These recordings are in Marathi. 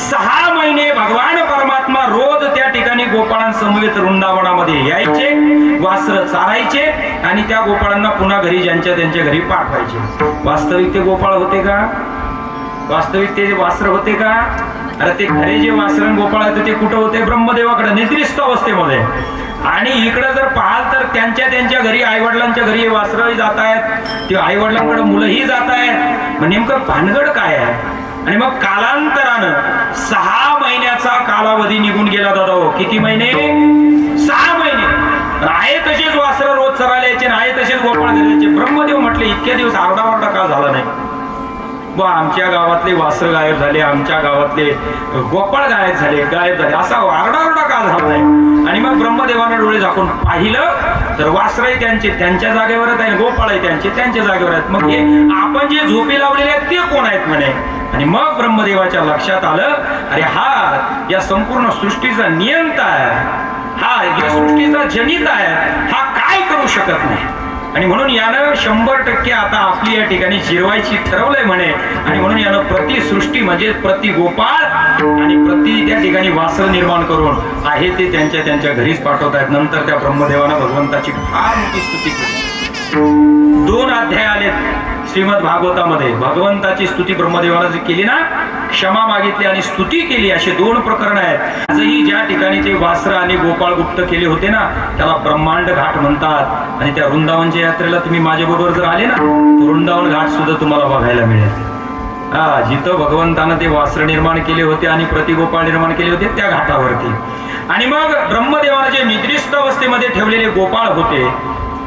6 महिने भगवान परमात्मा रोज त्या ठिकाणी गोपाळांसमवेत वृंदावनामध्ये यायचे, वासर चारायचे आणि त्या गोपाळांना पुन्हा घरी ज्यांच्या त्यांच्या घरी पाठवायचे। वास्तविक ते गोपाळ होते का? वास्तविक ते वासर होते का? अरे ते खरे जे वासरण गोपाळ होते ते कुठं होते? ब्रह्मदेवाकडे निद्रिस्त अवस्थेमध्ये। आणि इकडे जर पाहाल तर त्यांच्या त्यांच्या घरी आईवडिलांच्या घरी वासरही जात आहेत, ते आईवडिलांकडे मुलंही जात आहेत। मग नेमकं भानगड काय आहे? आणि मग कालांतरानं 6 महिन्याचा कालावधी निघून गेला दादा। किती महिने? 6 महिने। आहे तसेच वासर रोज चरायला यायचे, आहे तसेच गोपाळ घरी यायचे। ब्रह्मदेव म्हटले इतक्या दिवस आरडाओरडा का झाला नाही? बा आमच्या गावातले वासर गायब झाले, आमच्या गावातले गोपाळ गायब झाले असा आरडाओरडा का झाला नाही? आणि मग ब्रह्मदेवाने डोळे झाकून पाहिलं तर वासरही त्यांच्या जागेवर आहेत, गोपाळही त्यांच्या जागेवर आहेत। मग हे आपण जे झोपी लावलेले आहेत ते कोण आहेत म्हणे? आणि मग ब्रह्मदेवाच्या लक्षात आलं, अरे हा या संपूर्ण सृष्टीचा नियंता आहे, हा या सृष्टीचा जनित आहे, हा काय करू शकत नाही। आणि म्हणून यानं 100% आता आपली या ठिकाणी जिरवायची ठरवलंय म्हणे। आणि म्हणून यानं प्रति सृष्टी म्हणजे प्रति गोपाळ आणि प्रति त्या ठिकाणी वासर निर्माण करून आहे ते त्यांच्या त्यांच्या घरीच पाठवतायत। नंतर त्या ब्रह्मदेवानं भगवंताची फार मोठी स्तुती केली। 2 अध्याय आलेत श्रीमद भागवतामध्ये। भगवंताची स्तुती ब्रह्मदेवानं जी केली ना, क्षमा मागितली आणि स्तुती केली, असे 2 प्रकरण आहेत। आजही ज्या ठिकाणी ते वासर आणि गोपाळ गुप्त केले होते ना, त्याला ब्रह्मांड घाट म्हणतात। आणि त्या वृंदावनच्या यात्रेला तुम्ही माझ्या बरोबर जर आले ना, तो वृंदावन घाट सुद्धा तुम्हाला बघायला मिळेल। जिथं भगवंतानं ते वासर निर्माण केले होते आणि प्रतिगोपाळ निर्माण केले होते त्या घाटावरती। आणि मग ब्रह्मदेवानं जे निद्रिस्त अवस्थेमध्ये ठेवलेले गोपाळ होते,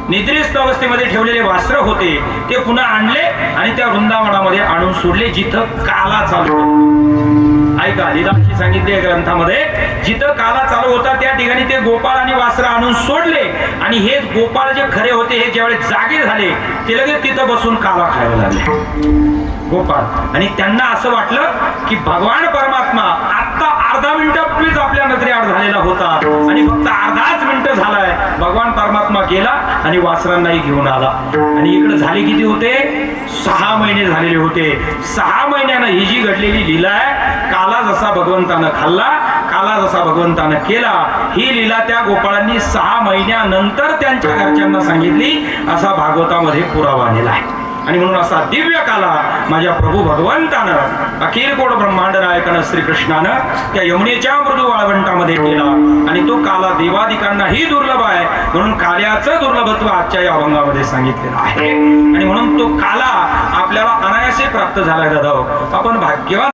निद्रिस्त अवस्थेमध्ये ठेवलेले वासर होते, ते पुन्हा आणले आणि त्या वृंदावनामध्ये आणून सोडले जिथं काला चालू होता। ऐका, लीलाशी सांगितले ग्रंथामध्ये, जिथं काला चालू होता त्या ठिकाणी ते गोपाळ आणि वासर आणून सोडले। आणि हे गोपाळ जे खरे होते हे ज्यावेळेस जागे झाले ते लगेच तिथं बसून काला खायला लागले गोपाळ। आणि त्यांना असं वाटलं की भगवान परमात्मा आता अर्धा मिनिटापूर्वीच आपल्या नजरेआड झालेला होता आणि फक्त अर्धाच मिनिट झालाय, भगवान परमात्मा गेला आणि वासरांनाही घेऊन आला। आणि इकडे झाले किती होते? 6 महिने झालेले होते। 6 महिन्यानं ही जी घडलेली लीला आहे, काला जसा भगवंतानं खाल्ला, काला जसा भगवंतानं केला, ही लीला त्या गोपाळांनी 6 महिन्यानंतर त्यांच्या घरच्यांना सांगितली, असा भागवतामध्ये पुरावा आलेला आहे। आणि म्हणून असा दिव्य काला माझ्या प्रभू भगवंतानं, अखिल कोट ब्रह्मांड नायकानं श्रीकृष्णानं त्या यमुनेच्या मृदू वाळवंटामध्ये केला। आणि तो काला देवादिकांनाही दुर्लभ आहे, म्हणून काल्याचं दुर्लभत्व आजच्या या अभंगामध्ये सांगितलेलं आहे। आणि म्हणून तो काला आपल्याला अनायासे प्राप्त झालाय दादा। आपण भाग्यवान